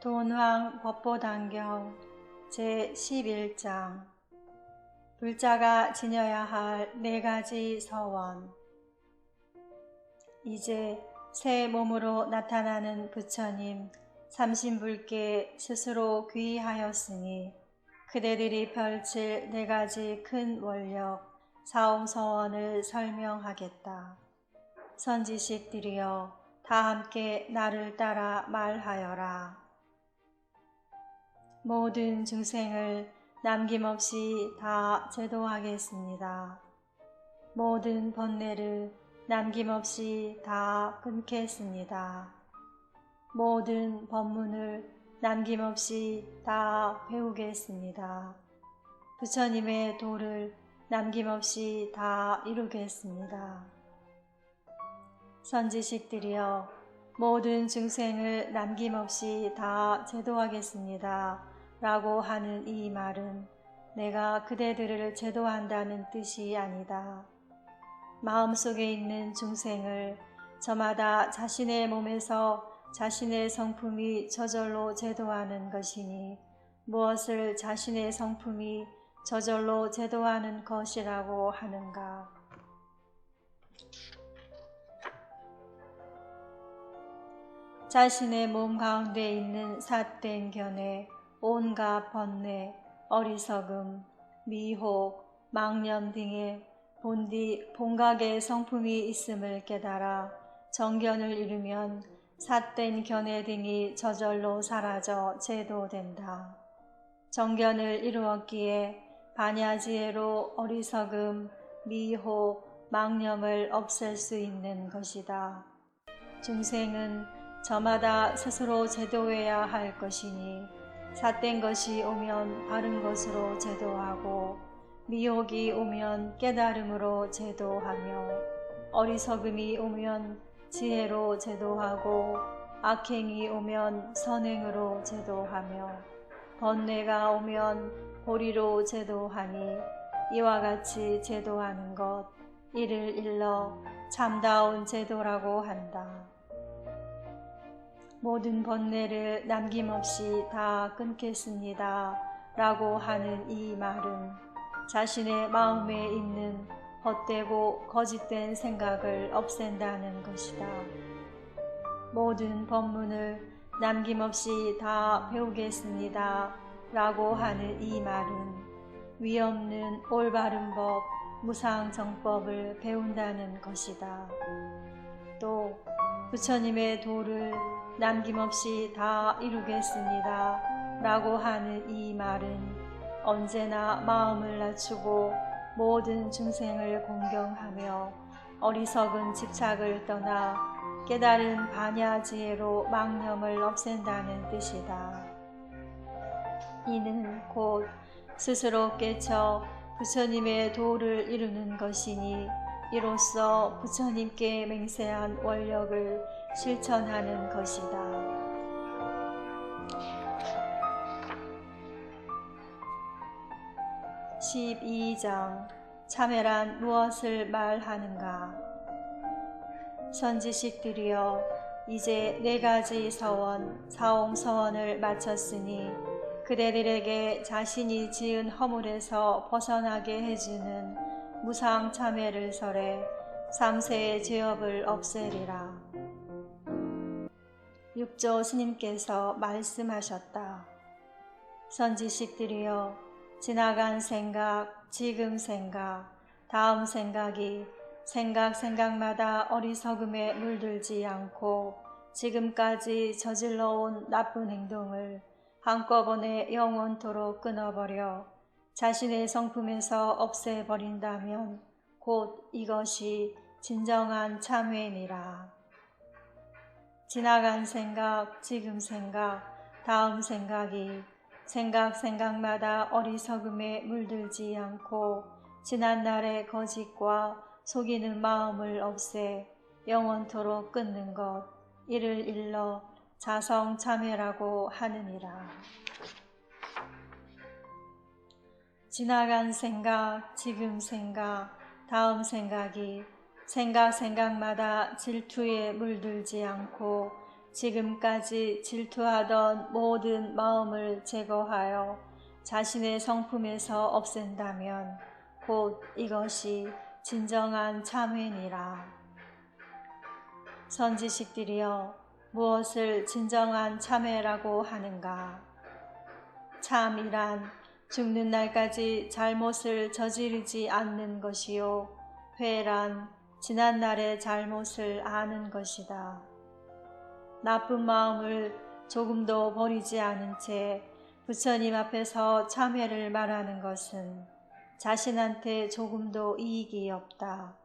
돈황 법보단경 제11장 불자가 지녀야 할 4가지 서원. 이제 새 몸으로 나타나는 부처님 삼신불께 스스로 귀의하였으니 그대들이 펼칠 4가지 큰 원력 사옹서원을 설명하겠다. 선지식들이여 다 함께 나를 따라 말하여라. 모든 중생을 남김없이 다 제도하겠습니다. 모든 번뇌를 남김없이 다 끊겠습니다. 모든 법문을 남김없이 다 배우겠습니다. 부처님의 도를 남김없이 다 이루겠습니다. 선지식들이여 모든 중생을 남김없이 다 제도하겠습니다. 라고 하는 이 말은 내가 그대들을 제도한다는 뜻이 아니다. 마음속에 있는 중생을 저마다 자신의 몸에서 자신의 성품이 저절로 제도하는 것이니 무엇을 자신의 성품이 저절로 제도하는 것이라고 하는가. 자신의 몸 가운데 있는 삿된 견해, 온갖 번뇌, 어리석음, 미혹, 망념 등의 본각의 성품이 있음을 깨달아 정견을 이루면 삿된 견해 등이 저절로 사라져 제도된다. 정견을 이루었기에 반야지혜로 어리석음, 미혹, 망념을 없앨 수 있는 것이다. 중생은 저마다 스스로 제도해야 할 것이니 삿된 것이 오면 바른 것으로 제도하고 미혹이 오면 깨달음으로 제도하며 어리석음이 오면 지혜로 제도하고 악행이 오면 선행으로 제도하며 번뇌가 오면 보리로 제도하니 이와 같이 제도하는 것 이를 일러 참다운 제도라고 한다. 모든 번뇌를 남김없이 다 끊겠습니다. 라고 하는 이 말은 자신의 마음에 있는 헛되고 거짓된 생각을 없앤다는 것이다. 모든 법문을 남김없이 다 배우겠습니다. 라고 하는 이 말은 위없는 올바른 법, 무상정법을 배운다는 것이다. 또 부처님의 도를 남김없이 다 이루겠습니다. 라고 하는 이 말은 언제나 마음을 낮추고 모든 중생을 공경하며 어리석은 집착을 떠나 깨달은 반야지혜로 망념을 없앤다는 뜻이다. 이는 곧 스스로 깨쳐 부처님의 도를 이루는 것이니 이로써 부처님께 맹세한 원력을 실천하는 것이다. 12장 참회란 무엇을 말하는가. 선지식들이여 이제 4가지 서원, 사옹서원을 마쳤으니 그대들에게 자신이 지은 허물에서 벗어나게 해주는 무상참회를 설해 3세의 죄업을 없애리라. 육조 스님께서 말씀하셨다. 선지식들이여 지나간 생각, 지금 생각, 다음 생각이 생각마다 어리석음에 물들지 않고 지금까지 저질러온 나쁜 행동을 한꺼번에 영원토록 끊어버려 자신의 성품에서 없애버린다면 곧 이것이 진정한 참회니라. 지나간 생각, 지금 생각, 다음 생각이 생각마다 어리석음에 물들지 않고 지난날의 거짓과 속이는 마음을 없애 영원토록 끊는 것 이를 일러 자성참회라고 하느니라. 지나간 생각, 지금 생각, 다음 생각이 생각마다 질투에 물들지 않고 지금까지 질투하던 모든 마음을 제거하여 자신의 성품에서 없앤다면 곧 이것이 진정한 참회니라. 선지식들이여, 무엇을 진정한 참회라고 하는가? 참이란 죽는 날까지 잘못을 저지르지 않는 것이요, 회란 지난날의 잘못을 아는 것이다. 나쁜 마음을 조금도 버리지 않은 채 부처님 앞에서 참회를 말하는 것은 자신한테 조금도 이익이 없다.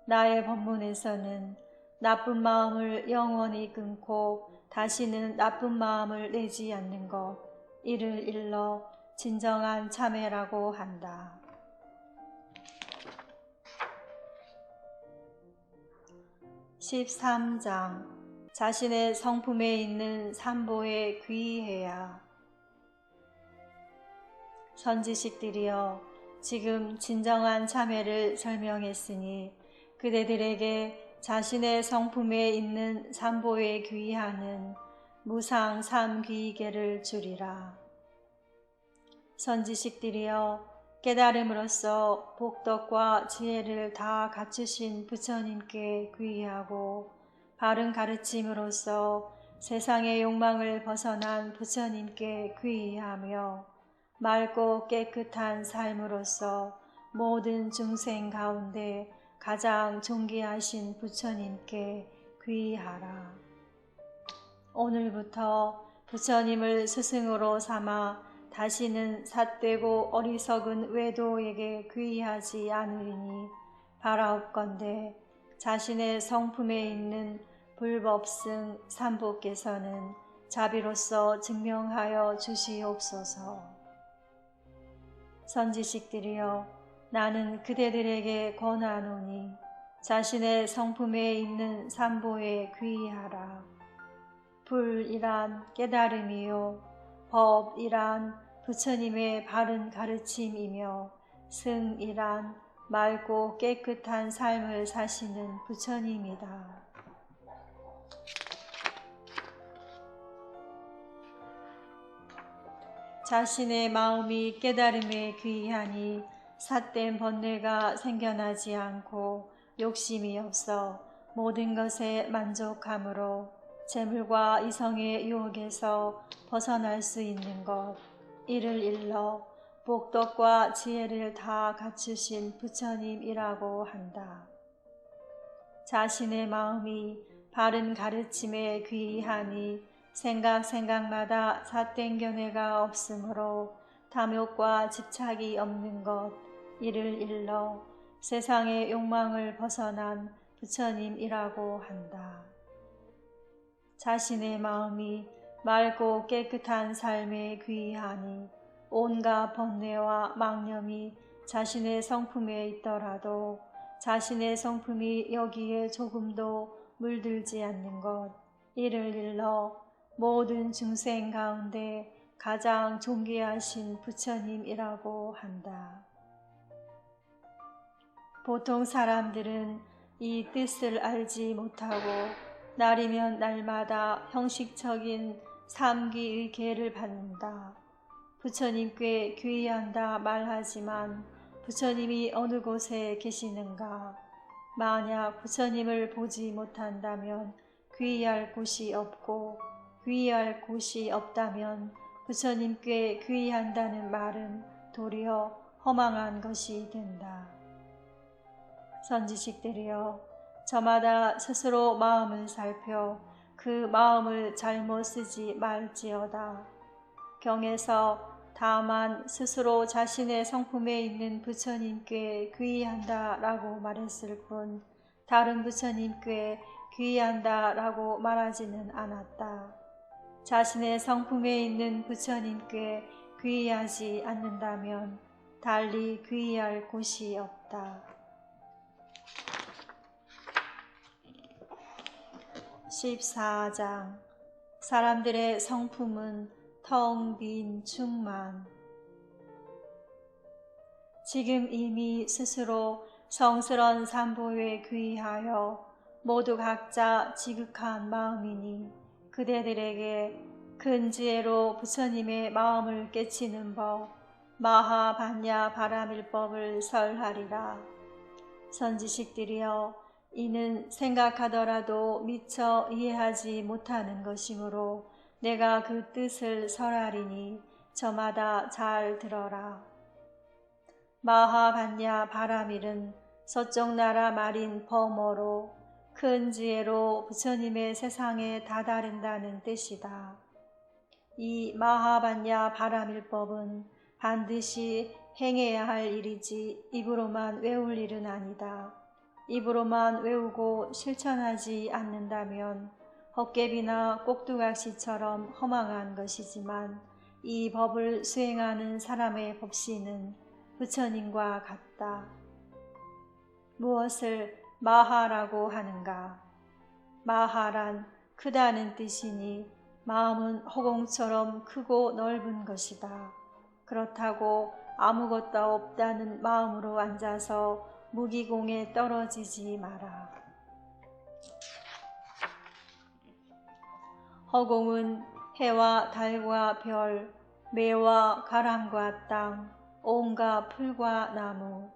나의 법문에서는 나쁜 마음을 영원히 끊고 다시는 나쁜 마음을 내지 않는 것, 이를 일러 진정한 참회라고 한다. 13장 자신의 성품에 있는 삼보에 귀의해야. 선지식들이여, 지금 진정한 참회를 설명했으니 그대들에게 자신의 성품에 있는 삼보에 귀의하는 무상 삼귀의계를 주리라. 선지식들이여, 깨달음으로써 복덕과 지혜를 다 갖추신 부처님께 귀의하고 바른 가르침으로써 세상의 욕망을 벗어난 부처님께 귀의하며 맑고 깨끗한 삶으로써 모든 중생 가운데 가장 존귀하신 부처님께 귀의하라. 오늘부터 부처님을 스승으로 삼아 다시는 삿되고 어리석은 외도에게 귀의하지 않으리니 바라옵건대 자신의 성품에 있는 불법승 삼보께서는 자비로서 증명하여 주시옵소서. 선지식들이여, 나는 그대들에게 권하노니 자신의 성품에 있는 삼보에 귀의하라. 불이란 깨달음이요, 법이란 부처님의 바른 가르침이며 승이란 맑고 깨끗한 삶을 사시는 부처님이다. 자신의 마음이 깨달음에 귀의하니 삿된 번뇌가 생겨나지 않고 욕심이 없어 모든 것에 만족함으로 재물과 이성의 유혹에서 벗어날 수 있는 것, 이를 일러 복덕과 지혜를 다 갖추신 부처님이라고 한다. 자신의 마음이 바른 가르침에 귀의하니 생각마다 삿된 견해가 없으므로 탐욕과 집착이 없는 것, 이를 일러 세상의 욕망을 벗어난 부처님이라고 한다. 자신의 마음이 맑고 깨끗한 삶에 귀의하니 온갖 번뇌와 망념이 자신의 성품에 있더라도 자신의 성품이 여기에 조금도 물들지 않는 것, 이를 일러 모든 중생 가운데 가장 존귀하신 부처님이라고 한다. 보통 사람들은 이 뜻을 알지 못하고 날이면 날마다 형식적인 삼귀의 계를 받는다. 부처님께 귀의한다 말하지만 부처님이 어느 곳에 계시는가? 만약 부처님을 보지 못한다면 귀의할 곳이 없고 귀의할 곳이 없다면 부처님께 귀의한다는 말은 도리어 허망한 것이 된다. 선지식들이여, 저마다 스스로 마음을 살펴 그 마음을 잘못 쓰지 말지어다. 경에서 다만 스스로 자신의 성품에 있는 부처님께 귀의한다 라고 말했을 뿐 다른 부처님께 귀의한다 라고 말하지는 않았다. 자신의 성품에 있는 부처님께 귀의하지 않는다면 달리 귀의할 곳이 없다. 14장 사람들의 성품은 텅 빈 충만. 지금 이미 스스로 성스런 삼보에 귀의하여 모두 각자 지극한 마음이니 그대들에게 큰 지혜로 부처님의 마음을 깨치는 법, 마하반야 바라밀법을 설하리라. 선지식들이여, 이는 생각하더라도 미처 이해하지 못하는 것이므로 내가 그 뜻을 설하리니 저마다 잘 들어라. 마하반야 바라밀은 서쪽 나라 말인 버머로 큰 지혜로 부처님의 세상에 다다른다는 뜻이다. 이 마하반야 바라밀법은 반드시 행해야 할 일이지 입으로만 외울 일은 아니다. 입으로만 외우고 실천하지 않는다면 헛개비나 꼭두각시처럼 허망한 것이지만 이 법을 수행하는 사람의 법시는 부처님과 같다. 무엇을 마하라고 하는가? 마하란 크다는 뜻이니 마음은 허공처럼 크고 넓은 것이다. 그렇다고 아무것도 없다는 마음으로 앉아서 무기공에 떨어지지 마라. 허공은 해와 달과 별, 매와 가랑과 땅, 온갖 풀과 나무,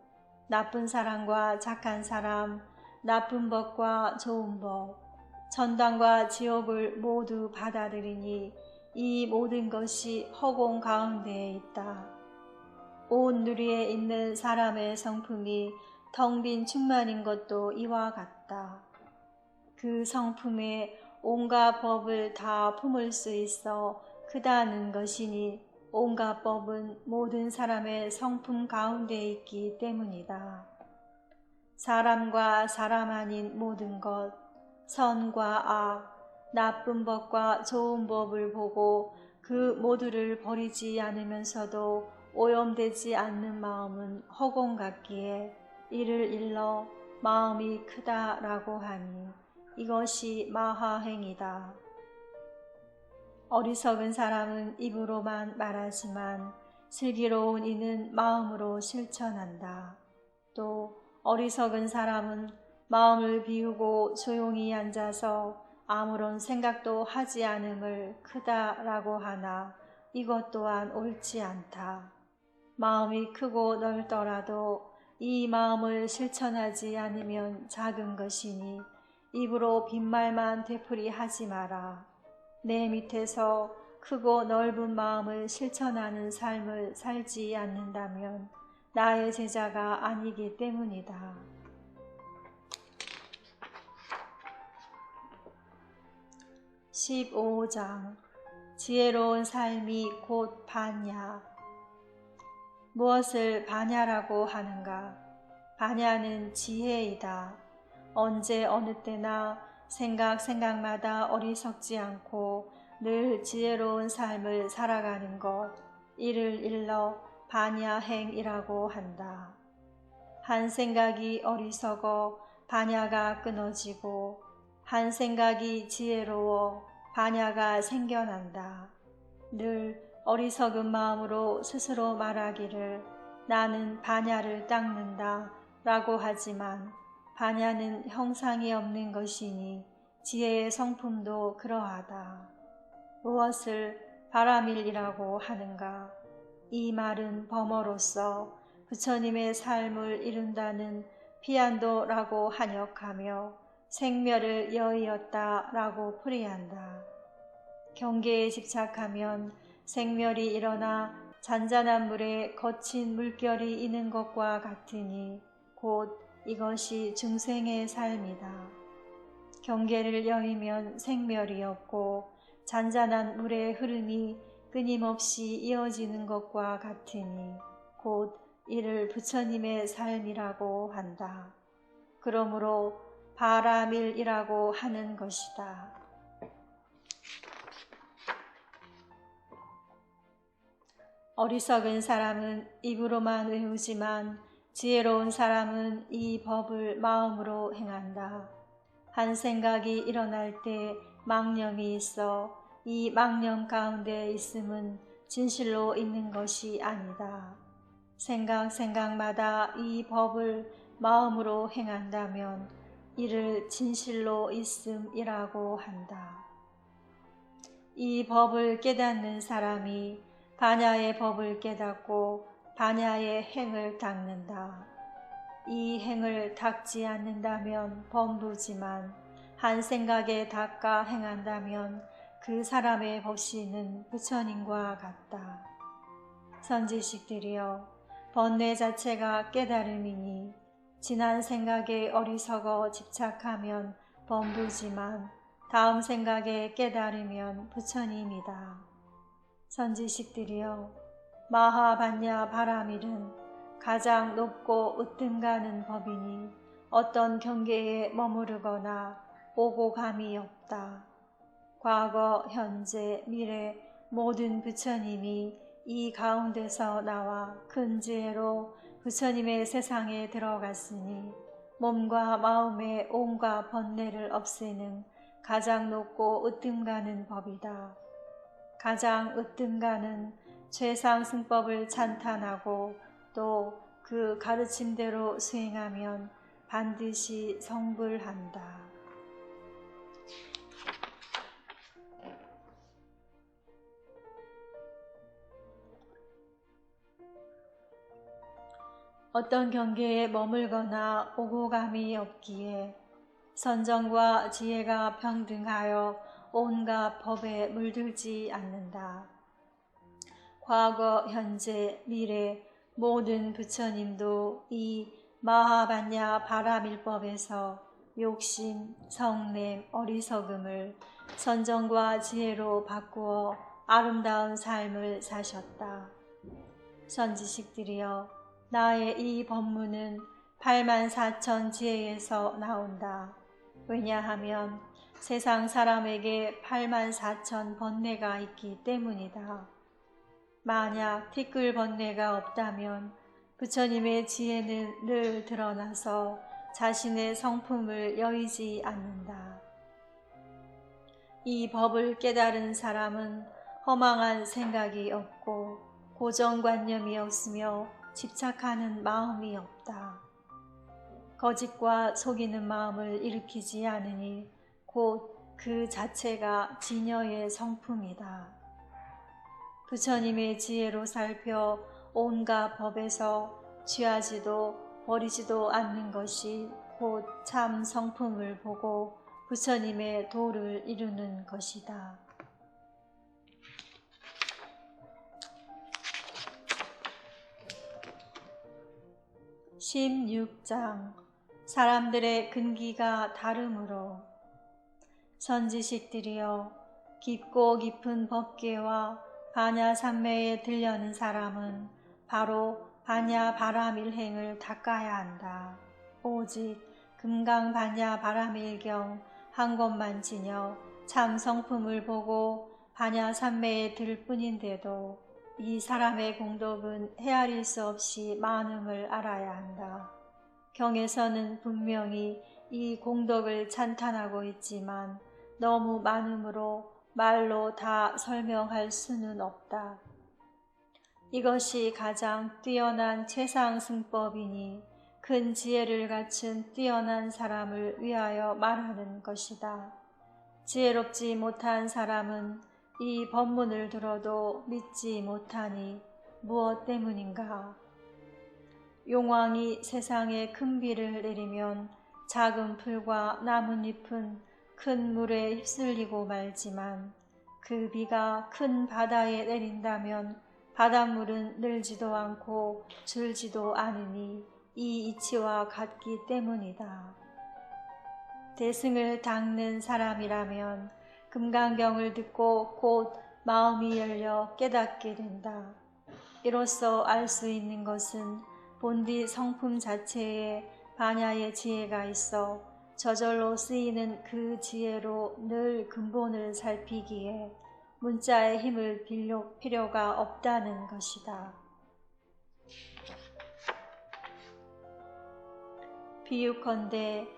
나쁜 사람과 착한 사람, 나쁜 법과 좋은 법, 천당과 지옥을 모두 받아들이니 이 모든 것이 허공 가운데에 있다. 온 누리에 있는 사람의 성품이 텅 빈 충만인 것도 이와 같다. 그 성품에 온갖 법을 다 품을 수 있어 크다는 것이니 온갖 법은 모든 사람의 성품 가운데 있기 때문이다. 사람과 사람 아닌 모든 것, 선과 악, 나쁜 법과 좋은 법을 보고 그 모두를 버리지 않으면서도 오염되지 않는 마음은 허공 같기에 이를 일러 마음이 크다라고 하니 이것이 마하행이다. 어리석은 사람은 입으로만 말하지만 슬기로운 이는 마음으로 실천한다. 또 어리석은 사람은 마음을 비우고 조용히 앉아서 아무런 생각도 하지 않음을 크다라고 하나 이것 또한 옳지 않다. 마음이 크고 넓더라도 이 마음을 실천하지 않으면 작은 것이니 입으로 빈말만 되풀이하지 마라. 내 밑에서 크고 넓은 마음을 실천하는 삶을 살지 않는다면 나의 제자가 아니기 때문이다. 15장 지혜로운 삶이 곧 반야. 무엇을 반야라고 하는가? 반야는 지혜이다. 언제 어느 때나 생각마다 어리석지 않고 늘 지혜로운 삶을 살아가는 것, 이를 일러 반야행이라고 한다. 한 생각이 어리석어 반야가 끊어지고 한 생각이 지혜로워 반야가 생겨난다. 늘 어리석은 마음으로 스스로 말하기를 나는 반야를 닦는다 라고 하지만 반야는 형상이 없는 것이니 지혜의 성품도 그러하다. 무엇을 바라밀이라고 하는가? 이 말은 범어로서 부처님의 삶을 이룬다는 피안도라고 한역하며 생멸을 여의었다라고 풀이한다. 경계에 집착하면 생멸이 일어나 잔잔한 물에 거친 물결이 있는 것과 같으니 곧 이것이 중생의 삶이다. 경계를 여의면 생멸이 없고 잔잔한 물의 흐름이 끊임없이 이어지는 것과 같으니 곧 이를 부처님의 삶이라고 한다. 그러므로 바라밀이라고 하는 것이다. 어리석은 사람은 입으로만 외우지만 지혜로운 사람은 이 법을 마음으로 행한다. 한 생각이 일어날 때 망념이 있어 이 망념 가운데 있음은 진실로 있는 것이 아니다. 생각마다 이 법을 마음으로 행한다면 이를 진실로 있음이라고 한다. 이 법을 깨닫는 사람이 반야의 법을 깨닫고 반야의 행을 닦는다. 이 행을 닦지 않는다면 범부지만 한 생각에 닦아 행한다면 그 사람의 법시는 부처님과 같다. 선지식들이여, 번뇌 자체가 깨달음이니 지난 생각에 어리석어 집착하면 범부지만 다음 생각에 깨달으면 부처님이다. 선지식들이여, 마하반야 바라밀은 가장 높고 으뜸가는 법이니 어떤 경계에 머무르거나 오고 감이 없다. 과거, 현재, 미래 모든 부처님이 이 가운데서 나와 큰 지혜로 부처님의 세상에 들어갔으니 몸과 마음의 온갖 번뇌를 없애는 가장 높고 으뜸가는 법이다. 가장 으뜸가는 최상승법을 찬탄하고 또 그 가르침대로 수행하면 반드시 성불한다. 어떤 경계에 머물거나 오고감이 없기에 선정과 지혜가 평등하여 온갖 법에 물들지 않는다. 과거, 현재, 미래 모든 부처님도 이 마하반야 바라밀법에서 욕심, 성냄, 어리석음을 선정과 지혜로 바꾸어 아름다운 삶을 사셨다. 선지식들이여, 나의 이 법문은 84,000 지혜에서 나온다. 왜냐하면 세상 사람에게 84,000 번뇌가 있기 때문이다. 만약 티끌 번뇌가 없다면 부처님의 지혜는 늘 드러나서 자신의 성품을 여의지 않는다. 이 법을 깨달은 사람은 허망한 생각이 없고 고정관념이 없으며 집착하는 마음이 없다. 거짓과 속이는 마음을 일으키지 않으니 곧 그 자체가 진여의 성품이다. 부처님의 지혜로 살펴 온갖 법에서 취하지도 버리지도 않는 것이 곧 참 성품을 보고 부처님의 도를 이루는 것이다. 16장 사람들의 근기가 다르므로. 선지식들이여, 깊고 깊은 법계와 반야삼매에 들려는 사람은 바로 반야바라밀행을 닦아야 한다. 오직 금강반야바라밀경 한 곳만 지녀 참 성품을 보고 반야삼매에 들 뿐인데도 이 사람의 공덕은 헤아릴 수 없이 많음을 알아야 한다. 경에서는 분명히 이 공덕을 찬탄하고 있지만 너무 많음으로 말로 다 설명할 수는 없다. 이것이 가장 뛰어난 최상승법이니 큰 지혜를 갖춘 뛰어난 사람을 위하여 말하는 것이다. 지혜롭지 못한 사람은 이 법문을 들어도 믿지 못하니 무엇 때문인가? 용왕이 세상에 큰 비를 내리면 작은 풀과 나뭇잎은 큰 물에 휩쓸리고 말지만 그 비가 큰 바다에 내린다면 바닷물은 늘지도 않고 줄지도 않으니 이 이치와 같기 때문이다. 대승을 닦는 사람이라면 금강경을 듣고 곧 마음이 열려 깨닫게 된다. 이로써 알 수 있는 것은 본디 성품 자체에 반야의 지혜가 있어 저절로 쓰이는 그 지혜로 늘 근본을 살피기에 문자의 힘을 빌릴 필요가 없다는 것이다. 비유컨대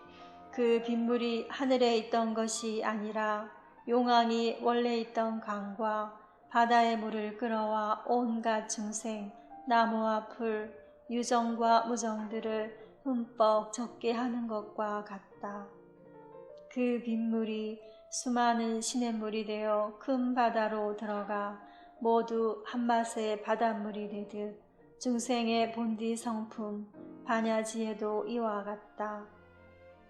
그 빗물이 하늘에 있던 것이 아니라 용왕이 원래 있던 강과 바다의 물을 끌어와 온갖 중생, 나무와 풀, 유정과 무정들을 흠뻑 적게 하는 것과 같다. 그 빗물이 수많은 시냇물이 되어 큰 바다로 들어가 모두 한맛의 바닷물이 되듯 중생의 본디 성품 반야지혜도 이와 같다.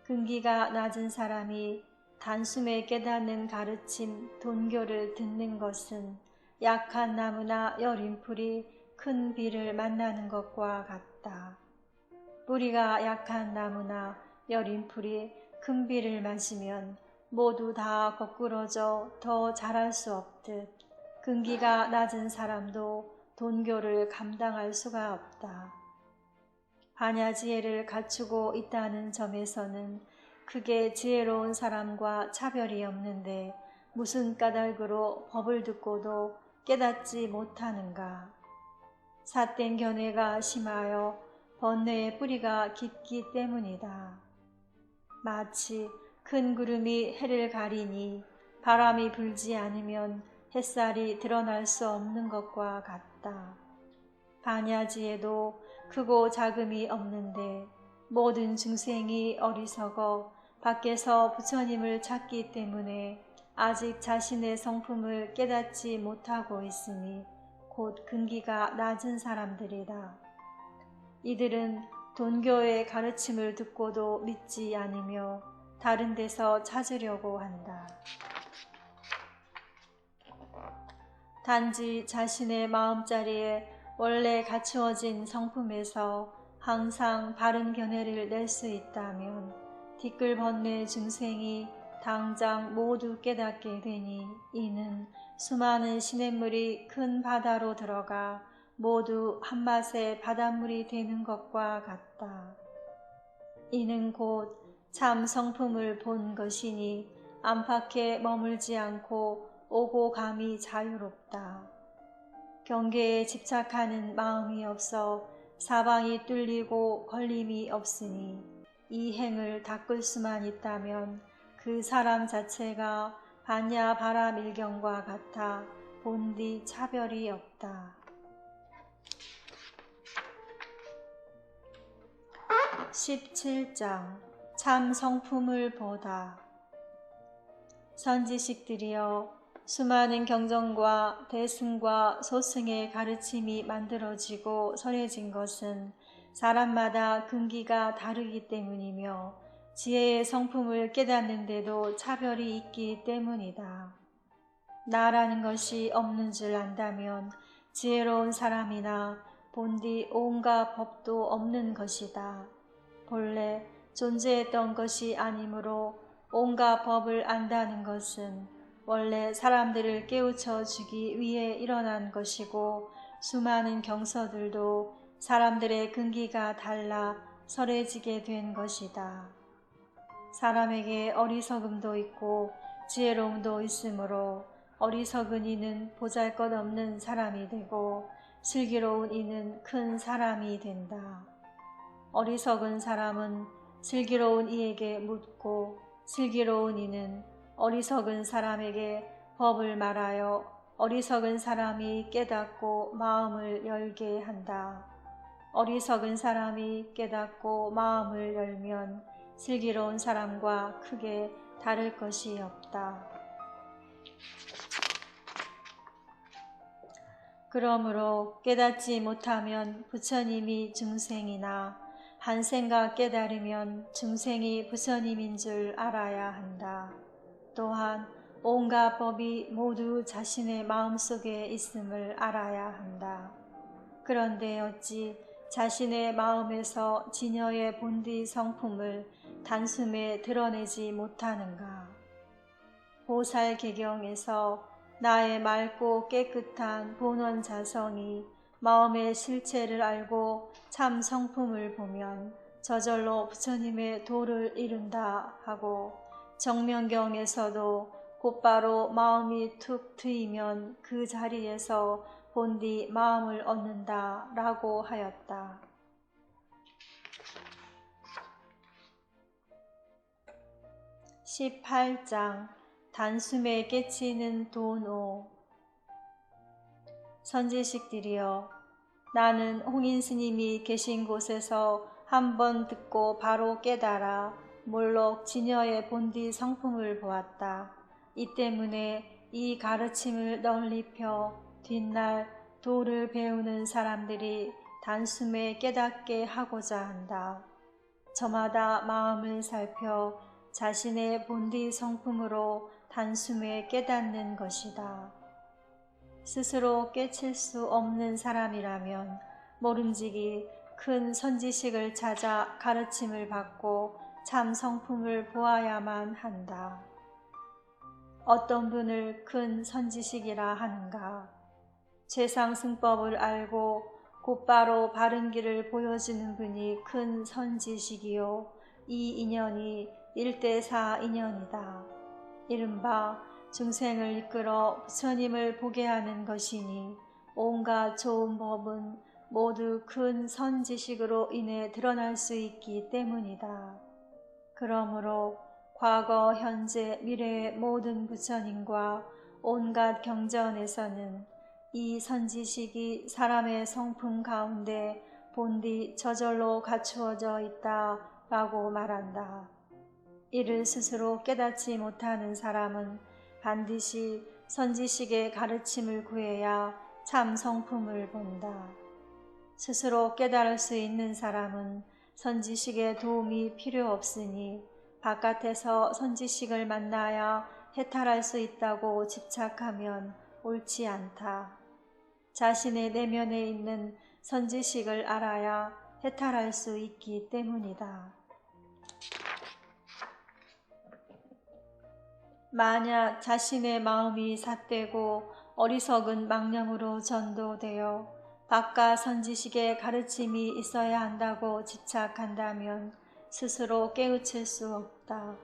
근기가 낮은 사람이 단숨에 깨닫는 가르침 돈교를 듣는 것은 약한 나무나 여린 풀이 큰 비를 만나는 것과 같다. 뿌리가 약한 나무나 여린 풀이 큰 비를 맞으면 모두 다 거꾸러져 더 자랄 수 없듯 근기가 낮은 사람도 돈교를 감당할 수가 없다. 반야지혜를 갖추고 있다는 점에서는 크게 지혜로운 사람과 차별이 없는데 무슨 까닭으로 법을 듣고도 깨닫지 못하는가. 삿된 견해가 심하여 번뇌의 뿌리가 깊기 때문이다. 마치 큰 구름이 해를 가리니 바람이 불지 않으면 햇살이 드러날 수 없는 것과 같다. 반야지혜도 크고 작음이 없는데 모든 중생이 어리석어 밖에서 부처님을 찾기 때문에 아직 자신의 성품을 깨닫지 못하고 있으니 곧 근기가 낮은 사람들이다. 이들은 돈교의 가르침을 듣고도 믿지 않으며 다른 데서 찾으려고 한다. 단지 자신의 마음자리에 원래 갖추어진 성품에서 항상 바른 견해를 낼 수 있다면 티끌번뇌 중생이 당장 모두 깨닫게 되니 이는 수많은 시냇물이 큰 바다로 들어가 모두 한맛의 바닷물이 되는 것과 같다. 이는 곧 참 성품을 본 것이니 안팎에 머물지 않고 오고 감이 자유롭다. 경계에 집착하는 마음이 없어 사방이 뚫리고 걸림이 없으니 이 행을 닦을 수만 있다면 그 사람 자체가 반야 바라밀경과 같아 본디 차별이 없다. 17장 참 성품을 보다. 선지식들이여, 수많은 경전과 대승과 소승의 가르침이 만들어지고 설해진 것은 사람마다 근기가 다르기 때문이며 지혜의 성품을 깨닫는데도 차별이 있기 때문이다. 나라는 것이 없는 줄 안다면 지혜로운 사람이나 본디 온갖 법도 없는 것이다. 본래 존재했던 것이 아니므로 온갖 법을 안다는 것은 원래 사람들을 깨우쳐 주기 위해 일어난 것이고 수많은 경서들도 사람들의 근기가 달라 설해지게 된 것이다. 사람에게 어리석음도 있고 지혜로움도 있으므로 어리석은 이는 보잘것없는 사람이 되고 슬기로운 이는 큰 사람이 된다. 어리석은 사람은 슬기로운 이에게 묻고 슬기로운 이는 어리석은 사람에게 법을 말하여 어리석은 사람이 깨닫고 마음을 열게 한다. 어리석은 사람이 깨닫고 마음을 열면 슬기로운 사람과 크게 다를 것이 없다. 그러므로 깨닫지 못하면 부처님이 중생이나 한 생각 깨달으면 중생이 부처님인 줄 알아야 한다. 또한 온갖 법이 모두 자신의 마음속에 있음을 알아야 한다. 그런데 어찌 자신의 마음에서 진여의 본디 성품을 단숨에 드러내지 못하는가. 보살개경에서 나의 맑고 깨끗한 본원자성이 마음의 실체를 알고 참 성품을 보면 저절로 부처님의 도를 이룬다 하고, 정명경에서도 곧바로 마음이 툭 트이면 그 자리에서 본디 마음을 얻는다 라고 하였다. 18장 단숨에 깨치는 돈오. 선지식들이여, 나는 홍인스님이 계신 곳에서 한번 듣고 바로 깨달아 몰록 진여의 본디 성품을 보았다. 이 때문에 이 가르침을 널리 펴 뒷날 도를 배우는 사람들이 단숨에 깨닫게 하고자 한다. 저마다 마음을 살펴 자신의 본디 성품으로 단숨에 깨닫는 것이다. 스스로 깨칠 수 없는 사람이라면 모름지기 큰 선지식을 찾아 가르침을 받고 참 성품을 보아야만 한다. 어떤 분을 큰 선지식이라 하는가? 최상승법을 알고 곧바로 바른 길을 보여주는 분이 큰 선지식이요. 이 인연이 1대4 인연이다. 이른바 중생을 이끌어 부처님을 보게 하는 것이니 온갖 좋은 법은 모두 큰 선지식으로 인해 드러날 수 있기 때문이다. 그러므로 과거, 현재, 미래의 모든 부처님과 온갖 경전에서는 이 선지식이 사람의 성품 가운데 본디 저절로 갖추어져 있다라고 말한다. 이를 스스로 깨닫지 못하는 사람은 반드시 선지식의 가르침을 구해야 참 성품을 본다. 스스로 깨달을 수 있는 사람은 선지식의 도움이 필요 없으니 바깥에서 선지식을 만나야 해탈할 수 있다고 집착하면 옳지 않다. 자신의 내면에 있는 선지식을 알아야 해탈할 수 있기 때문이다. 만약 자신의 마음이 삿되고 어리석은 망념으로 전도되어 바깥 선지식의 가르침이 있어야 한다고 집착한다면 스스로 깨우칠 수 없다.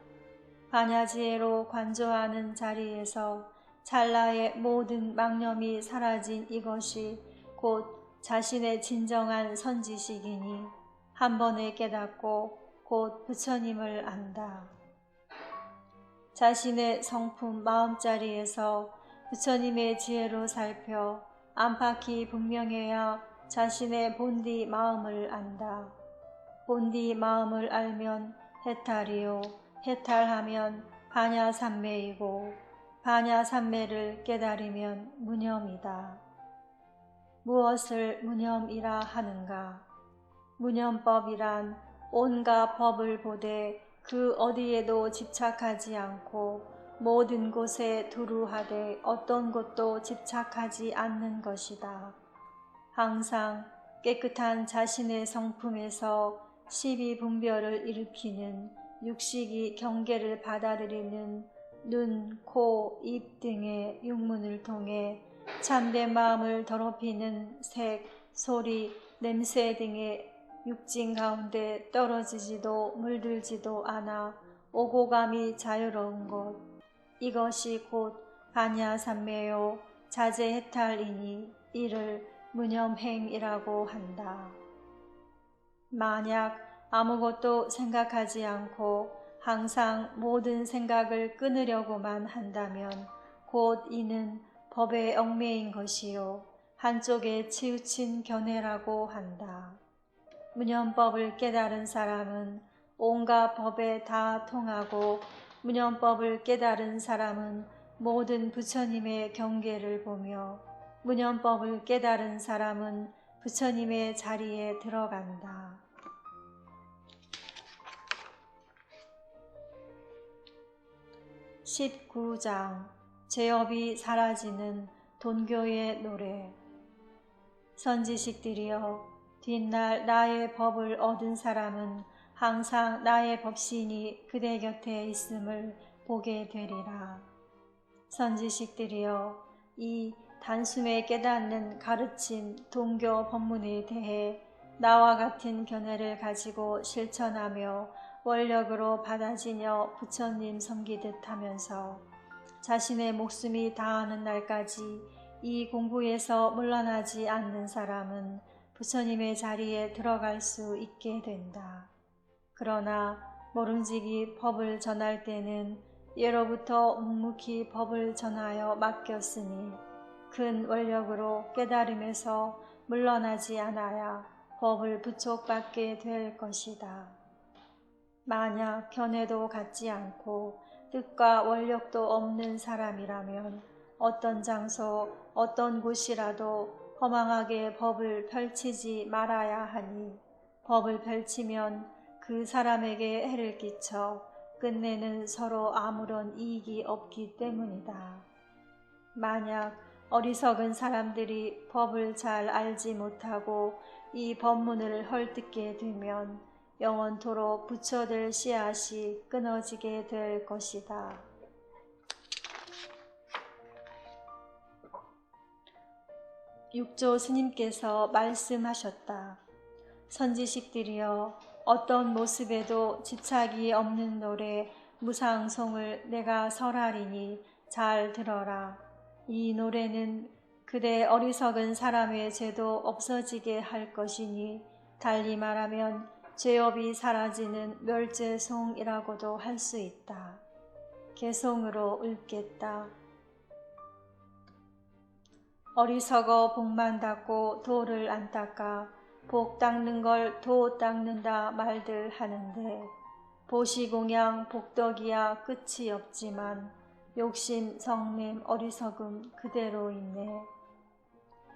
반야지혜로 관조하는 자리에서 찰나의 모든 망념이 사라진 이것이 곧 자신의 진정한 선지식이니 한 번에 깨닫고 곧 부처님을 안다. 자신의 성품 마음자리에서 부처님의 지혜로 살펴 안팎이 분명해야 자신의 본디 마음을 안다. 본디 마음을 알면 해탈이요, 해탈하면 반야삼매이고 반야삼매를 깨달으면 무념이다. 무엇을 무념이라 하는가? 무념법이란 온갖 법을 보되 그 어디에도 집착하지 않고 모든 곳에 두루하되 어떤 곳도 집착하지 않는 것이다. 항상 깨끗한 자신의 성품에서 시비분별을 일으키는 육식이 경계를 받아들이는 눈, 코, 입 등의 육문을 통해 참된 마음을 더럽히는 색, 소리, 냄새 등의 육진 가운데 떨어지지도 물들지도 않아 오고 감이 자유로운 것. 이것이 곧 반야삼매요 자제해탈이니 이를 무념행이라고 한다. 만약 아무것도 생각하지 않고 항상 모든 생각을 끊으려고만 한다면 곧 이는 법에 얽매인 것이요 한쪽에 치우친 견해라고 한다. 무념법을 깨달은 사람은 온갖 법에 다 통하고 무념법을 깨달은 사람은 모든 부처님의 경계를 보며 무념법을 깨달은 사람은 부처님의 자리에 들어간다. 19장 죄업이 사라지는 돈교의 노래. 선지식들이여, 뒷날 나의 법을 얻은 사람은 항상 나의 법신이 그대 곁에 있음을 보게 되리라. 선지식들이여, 이 단숨에 깨닫는 가르침 동교 법문에 대해 나와 같은 견해를 가지고 실천하며 원력으로 받아지녀 부처님 섬기듯 하면서 자신의 목숨이 다하는 날까지 이 공부에서 물러나지 않는 사람은 부처님의 자리에 들어갈 수 있게 된다. 그러나 모름지기 법을 전할 때는 예로부터 묵묵히 법을 전하여 맡겼으니 큰 원력으로 깨달음에서 물러나지 않아야 법을 부촉받게 될 것이다. 만약 견해도 갖지 않고 뜻과 원력도 없는 사람이라면 어떤 장소, 어떤 곳이라도 허망하게 법을 펼치지 말아야 하니 법을 펼치면 그 사람에게 해를 끼쳐 끝내는 서로 아무런 이익이 없기 때문이다. 만약 어리석은 사람들이 법을 잘 알지 못하고 이 법문을 헐뜯게 되면 영원토록 부처될 씨앗이 끊어지게 될 것이다. 육조 스님께서 말씀하셨다. 선지식들이여, 어떤 모습에도 집착이 없는 노래 무상송을 내가 설하리니 잘 들어라. 이 노래는 그대 어리석은 사람의 죄도 없어지게 할 것이니 달리 말하면 죄업이 사라지는 멸죄송이라고도 할 수 있다. 개송으로 읊겠다. 어리석어 복만 닦고 도를 안 닦아 복 닦는 걸 도 닦는다 말들 하는데 보시공양 복덕이야 끝이 없지만 욕심 성냄 어리석음 그대로 있네.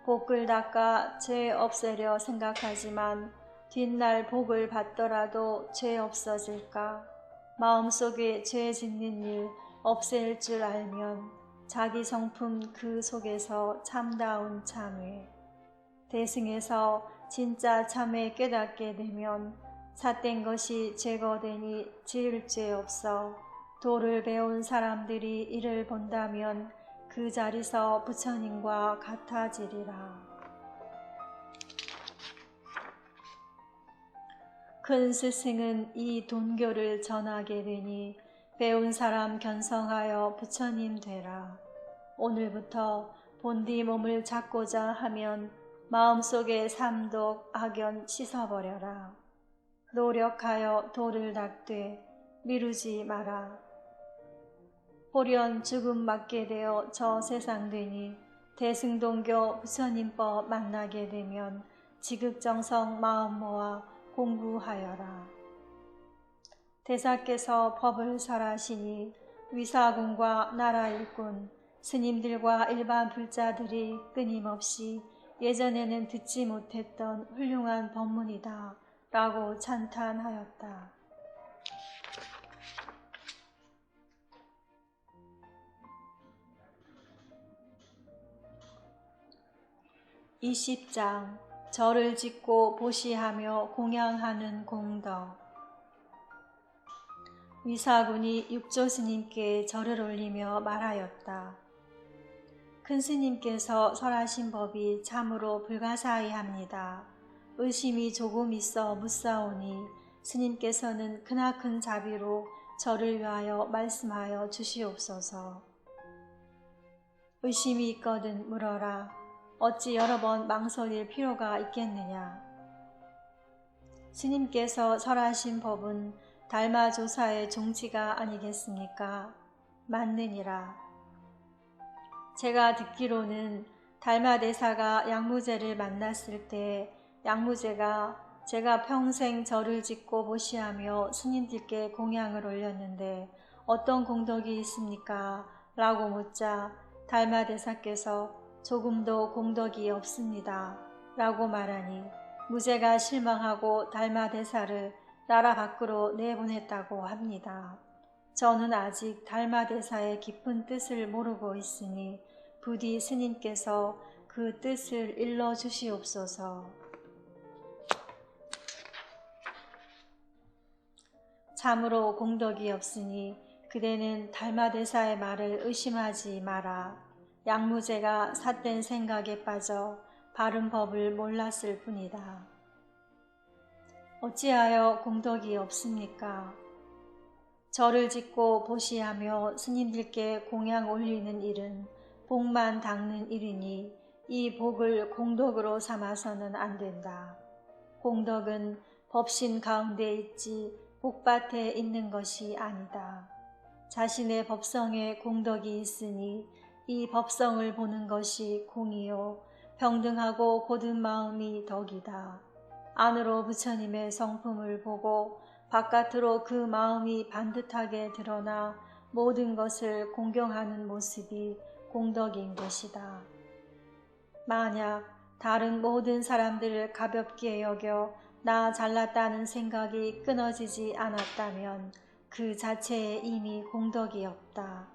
복을 닦아 죄 없애려 생각하지만 뒷날 복을 받더라도 죄 없어질까? 마음속에 죄 짓는 일 없앨 줄 알면 자기 성품 그 속에서 참다운 참회, 대승에서 진짜 참회 깨닫게 되면 삿된 것이 제거되니 지을 죄 없어. 도를 배운 사람들이 이를 본다면 그 자리서 부처님과 같아지리라. 큰 스승은 이 돈교를 전하게 되니 배운 사람 견성하여 부처님 되라. 오늘부터 본디 몸을 잡고자 하면 마음속에 삼독 악연 씻어버려라. 노력하여 도를 닦되 미루지 마라. 호련 죽음 맞게 되어 저 세상 되니 대승동교 부처님법 만나게 되면 지극정성 마음 모아 공부하여라. 대사께서 법을 설하시니 위사군과 나라 일꾼, 스님들과 일반 불자들이 끊임없이 예전에는 듣지 못했던 훌륭한 법문이다 라고 찬탄하였다. 20장 절을 짓고 보시하며 공양하는 공덕. 위사군이 육조 스님께 절을 올리며 말하였다. 큰 스님께서 설하신 법이 참으로 불가사의합니다. 의심이 조금 있어 묻사오니 스님께서는 크나큰 자비로 저를 위하여 말씀하여 주시옵소서. 의심이 있거든 물어라. 어찌 여러 번 망설일 필요가 있겠느냐. 스님께서 설하신 법은 달마조사의 종지가 아니겠습니까? 맞느니라. 제가 듣기로는 달마대사가 양무제를 만났을 때 양무제가 제가 평생 절을 짓고 보시하며 스님들께 공양을 올렸는데 어떤 공덕이 있습니까? 라고 묻자 달마대사께서 조금도 공덕이 없습니다 라고 말하니 무제가 실망하고 달마대사를 나라 밖으로 내보냈다고 합니다. 저는 아직 달마대사의 깊은 뜻을 모르고 있으니 부디 스님께서 그 뜻을 일러주시옵소서. 참으로 공덕이 없으니 그대는 달마대사의 말을 의심하지 마라. 양무제가 삿된 생각에 빠져 바른 법을 몰랐을 뿐이다. 어찌하여 공덕이 없습니까? 절을 짓고 보시하며 스님들께 공양 올리는 일은 복만 닦는 일이니 이 복을 공덕으로 삼아서는 안 된다. 공덕은 법신 가운데 있지 복밭에 있는 것이 아니다. 자신의 법성에 공덕이 있으니 이 법성을 보는 것이 공이요 평등하고 고든 마음이 덕이다. 안으로 부처님의 성품을 보고 바깥으로 그 마음이 반듯하게 드러나 모든 것을 공경하는 모습이 공덕인 것이다. 만약 다른 모든 사람들을 가볍게 여겨 나 잘났다는 생각이 끊어지지 않았다면 그 자체에 이미 공덕이 없다.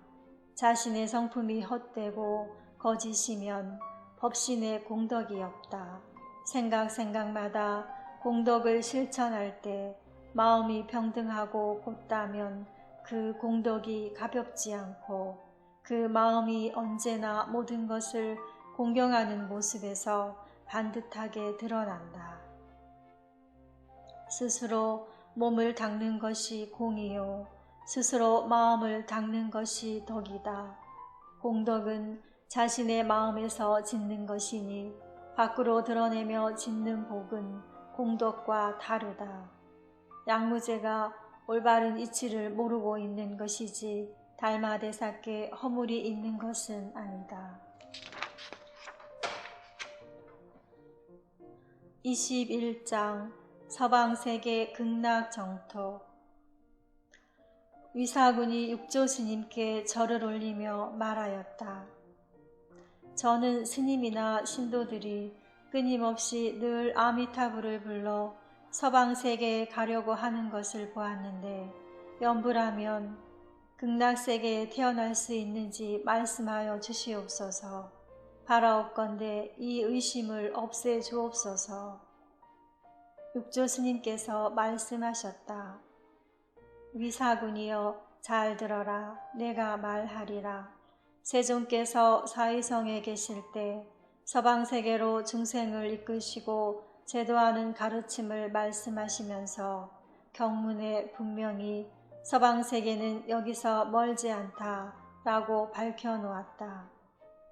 자신의 성품이 헛되고 거짓이면 법신의 공덕이 없다. 생각마다 공덕을 실천할 때 마음이 평등하고 곧다면 그 공덕이 가볍지 않고 그 마음이 언제나 모든 것을 공경하는 모습에서 반듯하게 드러난다. 스스로 몸을 닦는 것이 공이요 스스로 마음을 닦는 것이 덕이다. 공덕은 자신의 마음에서 짓는 것이니 밖으로 드러내며 짓는 복은 공덕과 다르다. 양무제가 올바른 이치를 모르고 있는 것이지 달마대사께 허물이 있는 것은 아니다. 21장 서방세계 극락정토. 위사군이 육조 스님께 절을 올리며 말하였다. 저는 스님이나 신도들이 끊임없이 늘 아미타불을 불러 서방세계에 가려고 하는 것을 보았는데 염불하면 극락세계에 태어날 수 있는지 말씀하여 주시옵소서. 바라옵건대 이 의심을 없애 주옵소서. 육조 스님께서 말씀하셨다. 위사군이여 잘 들어라. 내가 말하리라. 세존께서 사위성에 계실 때 서방세계로 중생을 이끄시고 제도하는 가르침을 말씀하시면서 경문에 분명히 서방세계는 여기서 멀지 않다 라고 밝혀놓았다.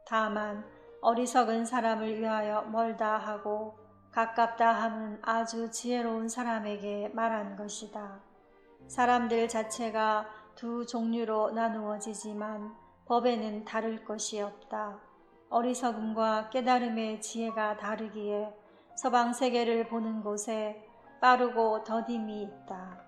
다만 어리석은 사람을 위하여 멀다 하고 가깝다 함은 아주 지혜로운 사람에게 말한 것이다. 사람들 자체가 두 종류로 나누어지지만 법에는 다를 것이 없다. 어리석음과 깨달음의 지혜가 다르기에 서방세계를 보는 곳에 빠르고 더딤이 있다.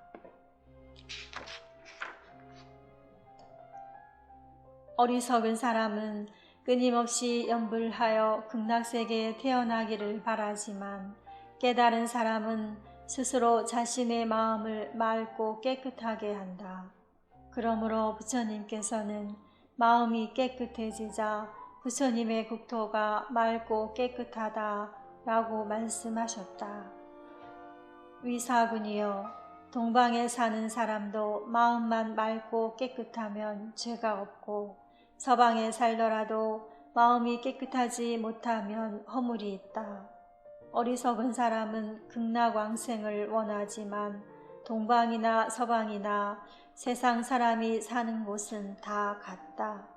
어리석은 사람은 끊임없이 염불하여 극락세계에 태어나기를 바라지만 깨달은 사람은 스스로 자신의 마음을 맑고 깨끗하게 한다. 그러므로 부처님께서는 마음이 깨끗해지자 부처님의 국토가 맑고 깨끗하다 라고 말씀하셨다. 위사군이여 동방에 사는 사람도 마음만 맑고 깨끗하면 죄가 없고 서방에 살더라도 마음이 깨끗하지 못하면 허물이 있다. 어리석은 사람은 극락왕생을 원하지만 동방이나 서방이나 세상 사람이 사는 곳은 다 같다.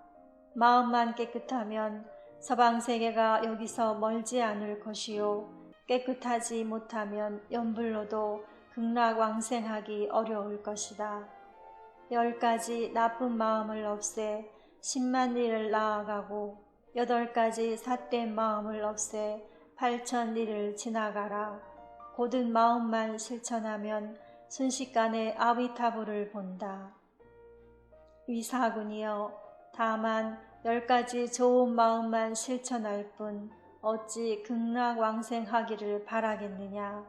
마음만 깨끗하면 서방세계가 여기서 멀지 않을 것이요 깨끗하지 못하면 염불로도 극락왕생하기 어려울 것이다. 10가지 나쁜 마음을 없애 10만 리를 나아가고 8가지 삿된 마음을 없애 8천 리를 지나가라. 고든 마음만 실천하면 순식간에 아비타불을 본다. 위사군이여 다만 10가지 좋은 마음만 실천할 뿐 어찌 극락왕생하기를 바라겠느냐.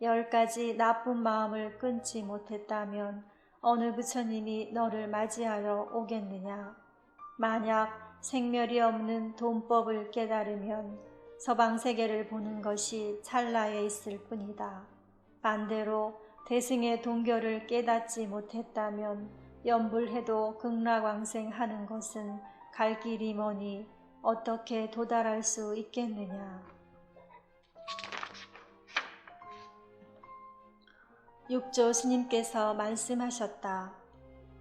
10가지 나쁜 마음을 끊지 못했다면 어느 부처님이 너를 맞이하러 오겠느냐. 만약 생멸이 없는 돈법을 깨달으면 서방세계를 보는 것이 찰나에 있을 뿐이다. 반대로 대승의 동교를 깨닫지 못했다면 염불해도 극락왕생하는 것은 갈 길이 머니 어떻게 도달할 수 있겠느냐. 육조 스님께서 말씀하셨다.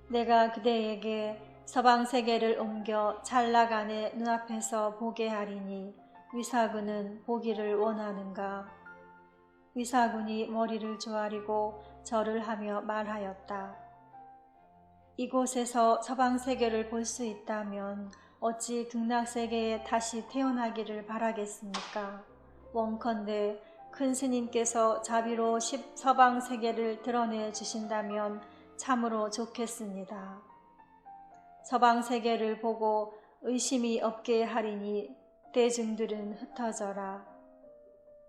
내가 그대에게 서방세계를 옮겨 찰나간의 눈앞에서 보게 하리니 위사군은 보기를 원하는가. 위사군이 머리를 조아리고 절을 하며 말하였다. 이곳에서 서방세계를 볼 수 있다면 어찌 극락세계에 다시 태어나기를 바라겠습니까? 원컨대 큰 스님께서 자비로 서방세계를 드러내 주신다면 참으로 좋겠습니다. 서방 세계를 보고 의심이 없게 하리니 대중들은 흩어져라.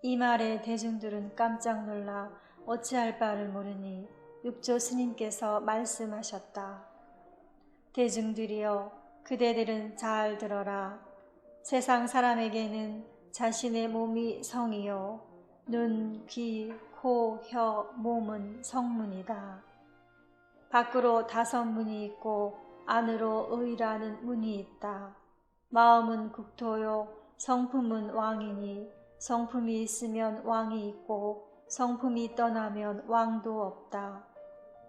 이 말에 대중들은 깜짝 놀라 어찌할 바를 모르니 육조 스님께서 말씀하셨다. 대중들이여, 그대들은 잘 들어라. 세상 사람에게는 자신의 몸이 성이요 눈, 귀, 코, 혀, 몸은 성문이다. 밖으로 5문이 있고 안으로 의라는 문이 있다. 마음은 국토요 성품은 왕이니 성품이 있으면 왕이 있고 성품이 떠나면 왕도 없다.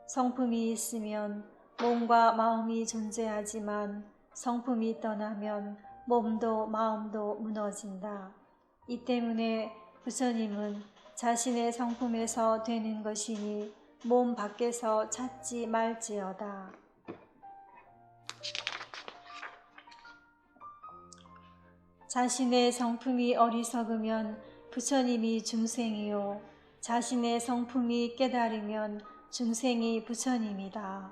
성품이 있으면 몸과 마음이 존재하지만 성품이 떠나면 몸도 마음도 무너진다. 이 때문에 부처님은 자신의 성품에서 되는 것이니 몸 밖에서 찾지 말지어다. 자신의 성품이 어리석으면 부처님이 중생이요 자신의 성품이 깨달으면 중생이 부처님이다.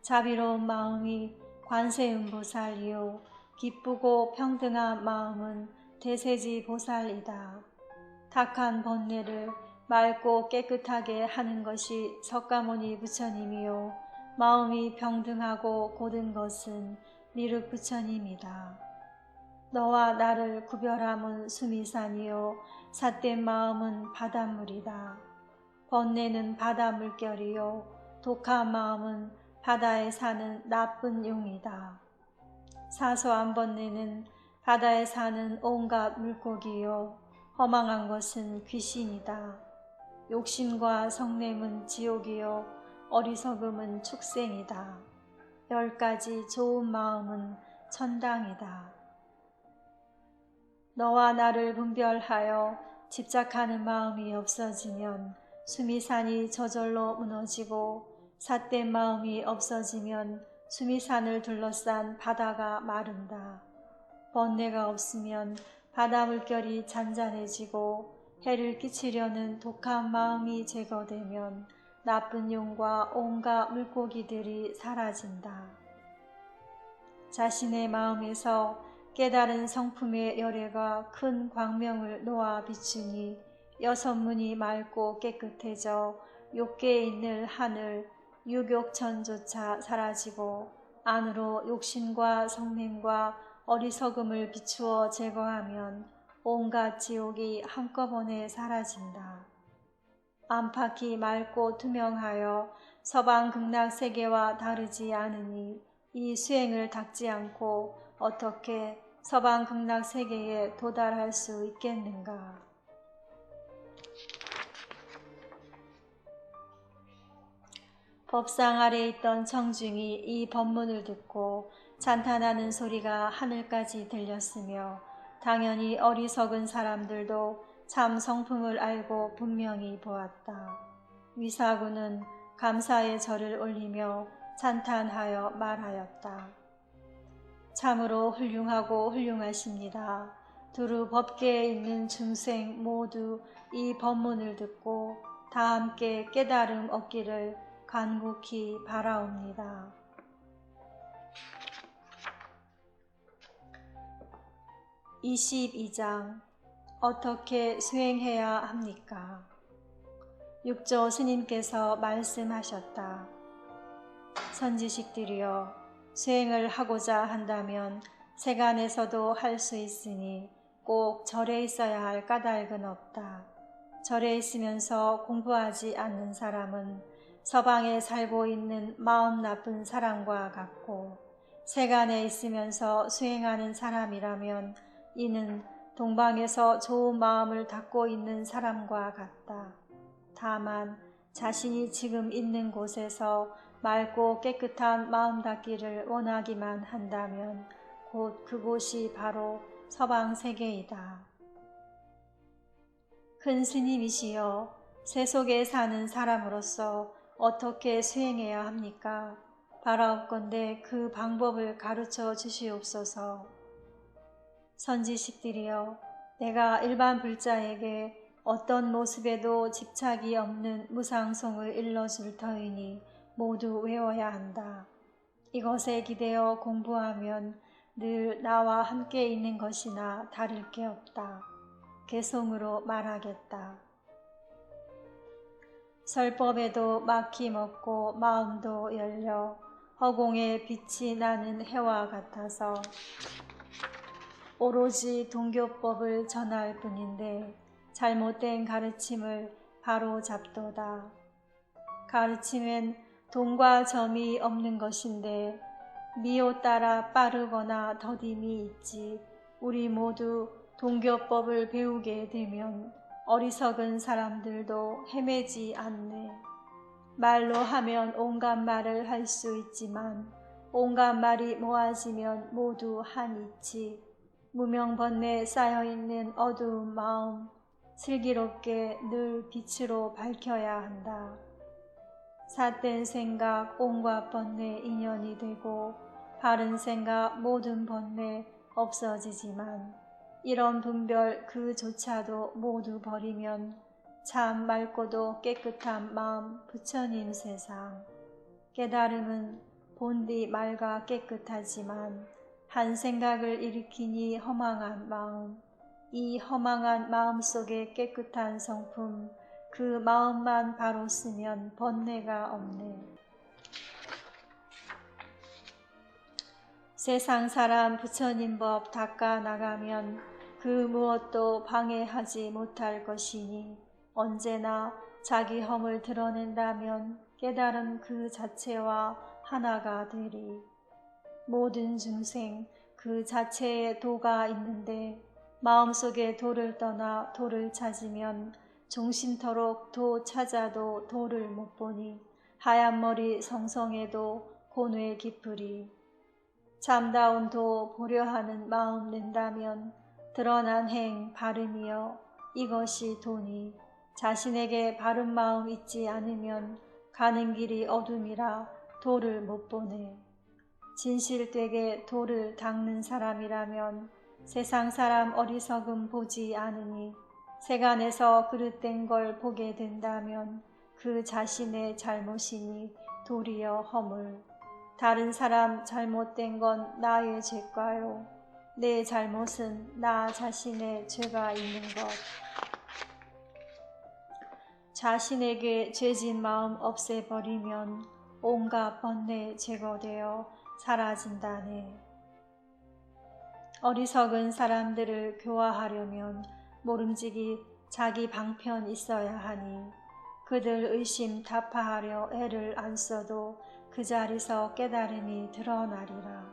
자비로운 마음이 관세음보살이요 기쁘고 평등한 마음은 대세지 보살이다. 탁한 번뇌를 맑고 깨끗하게 하는 것이 석가모니 부처님이요 마음이 평등하고 고든 것은 미륵 부처님이다. 너와 나를 구별함은 수미산이요 삿된 마음은 바닷물이다. 번뇌는 바다 물결이요 독한 마음은 바다에 사는 나쁜 용이다. 사소한 번뇌는 바다에 사는 온갖 물고기요 허망한 것은 귀신이다. 욕심과 성냄은 지옥이요 어리석음은 축생이다. 10가지 좋은 마음은 천당이다. 너와 나를 분별하여 집착하는 마음이 없어지면 수미산이 저절로 무너지고 삿된 마음이 없어지면 수미산을 둘러싼 바다가 마른다. 번뇌가 없으면 바다 물결이 잔잔해지고 해를 끼치려는 독한 마음이 제거되면 나쁜 용과 온갖 물고기들이 사라진다. 자신의 마음에서 깨달은 성품의 열애가 큰 광명을 놓아 비추니 6문이 맑고 깨끗해져 욕계에 있는 하늘, 유욕천조차 사라지고 안으로 욕심과 성냄과 어리석음을 비추어 제거하면 온갖 지옥이 한꺼번에 사라진다. 안팎이 맑고 투명하여 서방 극락세계와 다르지 않으니 이 수행을 닦지 않고 어떻게 서방 극락세계에 도달할 수 있겠는가. 법상 아래 있던 청중이 이 법문을 듣고 찬탄하는 소리가 하늘까지 들렸으며 당연히 어리석은 사람들도 참 성품을 알고 분명히 보았다. 위사구는 감사의 절을 올리며 찬탄하여 말하였다. 참으로 훌륭하고 훌륭하십니다. 두루 법계에 있는 중생 모두 이 법문을 듣고 다 함께 깨달음 얻기를 간곡히 바라옵니다. (22장) 어떻게 수행해야 합니까? 육조 스님께서 말씀하셨다. 선지식들이여, 수행을 하고자 한다면 세간에서도 할 수 있으니 꼭 절에 있어야 할 까닭은 없다. 절에 있으면서 공부하지 않는 사람은 서방에 살고 있는 마음 나쁜 사람과 같고, 세간에 있으면서 수행하는 사람이라면 이는 동방에서 좋은 마음을 닦고 있는 사람과 같다. 다만 자신이 지금 있는 곳에서 맑고 깨끗한 마음 닦기를 원하기만 한다면 곧 그곳이 바로 서방세계이다. 큰 스님이시여, 세속에 사는 사람으로서 어떻게 수행해야 합니까? 바라옵건대 그 방법을 가르쳐 주시옵소서. 선지식들이여, 내가 일반 불자에게 어떤 모습에도 집착이 없는 무상송을 일러줄 터이니 모두 외워야 한다. 이것에 기대어 공부하면 늘 나와 함께 있는 것이나 다를 게 없다. 개송으로 말하겠다. 설법에도 막힘없고 마음도 열려 허공에 빛이 나는 해와 같아서 오로지 동교법을 전할 뿐인데 잘못된 가르침을 바로 잡도다. 가르침엔 동과 점이 없는 것인데 미호 따라 빠르거나 더딤이 있지. 우리 모두 동교법을 배우게 되면 어리석은 사람들도 헤매지 않네. 말로 하면 온갖 말을 할 수 있지만 온갖 말이 모아지면 모두 한이치. 무명번뇌 쌓여있는 어두운 마음 슬기롭게 늘 빛으로 밝혀야 한다. 삿된 생각 온갖 번뇌 인연이 되고 바른 생각 모든 번뇌 없어지지만 이런 분별 그조차도 모두 버리면 참 맑고도 깨끗한 마음 부처님 세상. 깨달음은 본디 맑아 깨끗하지만 한 생각을 일으키니 허망한 마음, 이 허망한 마음 속에 깨끗한 성품, 그 마음만 바로 쓰면 번뇌가 없네. 세상 사람 부처님 법 닦아 나가면 그 무엇도 방해하지 못할 것이니 언제나 자기 험을 드러낸다면 깨달음 그 자체와 하나가 되리. 모든 중생 그 자체에 도가 있는데 마음속에 도를 떠나 도를 찾으면 종신토록 도 찾아도 도를 못 보니 하얀 머리 성성에도 고뇌 깊으리. 참다운 도 보려 하는 마음 낸다면 드러난 행 바름이여 이것이 도니 자신에게 바른 마음 있지 않으면 가는 길이 어둠이라 도를 못 보네. 진실되게 도를 닦는 사람이라면 세상 사람 어리석음 보지 않으니 세간에서 그릇된 걸 보게 된다면 그 자신의 잘못이니 도리어 허물. 다른 사람 잘못된 건 나의 죄과요. 내 잘못은 나 자신의 죄가 있는 것. 자신에게 죄진 마음 없애버리면 온갖 번뇌 제거되어 사라진다네. 어리석은 사람들을 교화하려면 모름지기 자기 방편 있어야 하니 그들 의심 타파하려 애를 안 써도 그 자리서 깨달음이 드러나리라.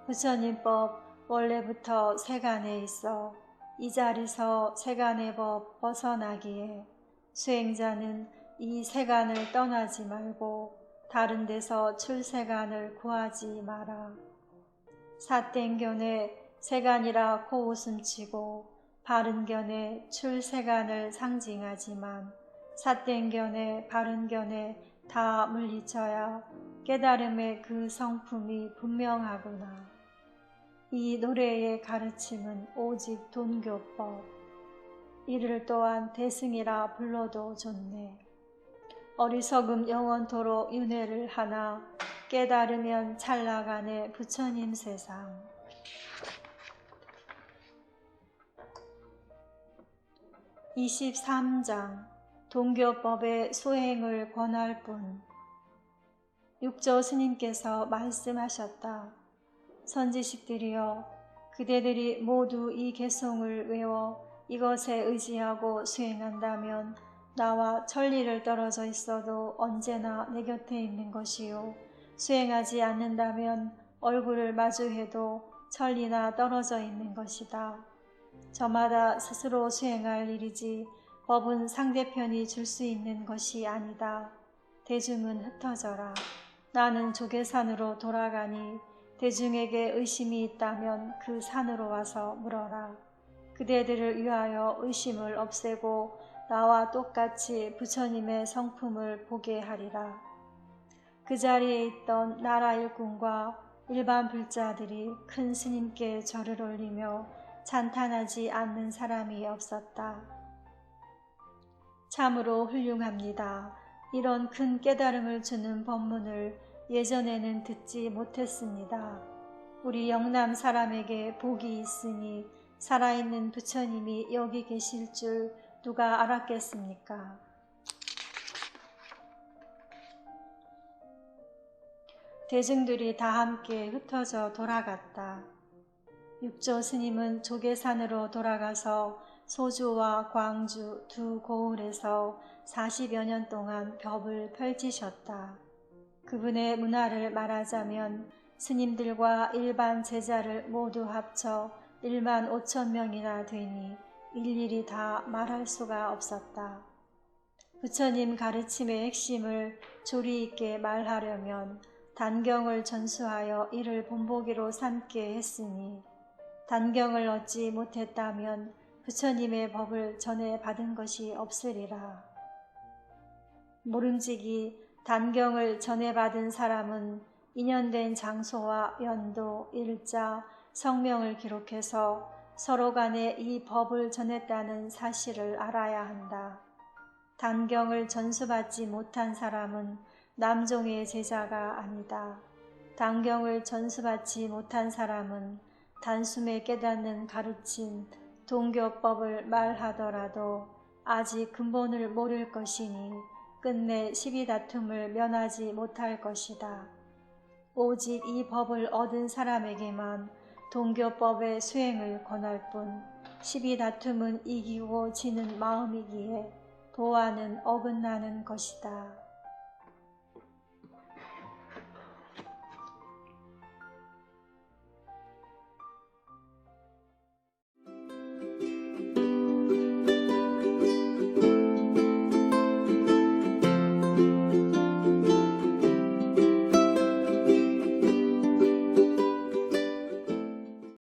부처님법 원래부터 세간에 있어 이 자리서 세간의 법 벗어나기에 수행자는 이 세간을 떠나지 말고 다른 데서 출세간을 구하지 마라. 삿된 견에 세간이라 코웃음치고 바른 견에 출세간을 상징하지만 삿된 견에 바른 견에 다 물리쳐야 깨달음의 그 성품이 분명하구나. 이 노래의 가르침은 오직 돈교법. 이를 또한 대승이라 불러도 좋네. 어리석음 영원토록 윤회를 하나 깨달으면 찰나간의 부처님 세상. (23장) 동교법의 수행을 권할 뿐. 육조 스님께서 말씀하셨다. 선지식들이여, 그대들이 모두 이 개송을 외워 이것에 의지하고 수행한다면 나와 천리를 떨어져 있어도 언제나 내 곁에 있는 것이요, 수행하지 않는다면 얼굴을 마주해도 천리나 떨어져 있는 것이다. 저마다 스스로 수행할 일이지 법은 상대편이 줄 수 있는 것이 아니다. 대중은 흩어져라. 나는 조계산으로 돌아가니 대중에게 의심이 있다면 그 산으로 와서 물어라. 그대들을 위하여 의심을 없애고 나와 똑같이 부처님의 성품을 보게 하리라. 그 자리에 있던 나라 일꾼과 일반 불자들이 큰 스님께 절을 올리며 찬탄하지 않는 사람이 없었다. 참으로 훌륭합니다. 이런 큰 깨달음을 주는 법문을 예전에는 듣지 못했습니다. 우리 영남 사람에게 복이 있으니 살아있는 부처님이 여기 계실 줄 누가 알았겠습니까? 대중들이 다 함께 흩어져 돌아갔다. 육조 스님은 조계산으로 돌아가서 소주와 광주 두 고을에서 40여 년 동안 법을 펼치셨다. 그분의 문화를 말하자면 스님들과 일반 제자를 모두 합쳐 1만 5천 명이나 되니 일일이 다 말할 수가 없었다. 부처님 가르침의 핵심을 조리 있게 말하려면 단경을 전수하여 이를 본보기로 삼게 했으니 단경을 얻지 못했다면 부처님의 법을 전해 받은 것이 없으리라. 모름지기 단경을 전해 받은 사람은 인연된 장소와 연도, 일자, 성명을 기록해서 서로 간에 이 법을 전했다는 사실을 알아야 한다. 단경을 전수받지 못한 사람은 남종의 제자가 아니다. 단경을 전수받지 못한 사람은 단숨에 깨닫는 가르침, 동교법을 말하더라도 아직 근본을 모를 것이니 끝내 시비다툼을 면하지 못할 것이다. 오직 이 법을 얻은 사람에게만 동교법의 수행을 권할 뿐 시비다툼은 이기고 지는 마음이기에 도화는 어긋나는 것이다.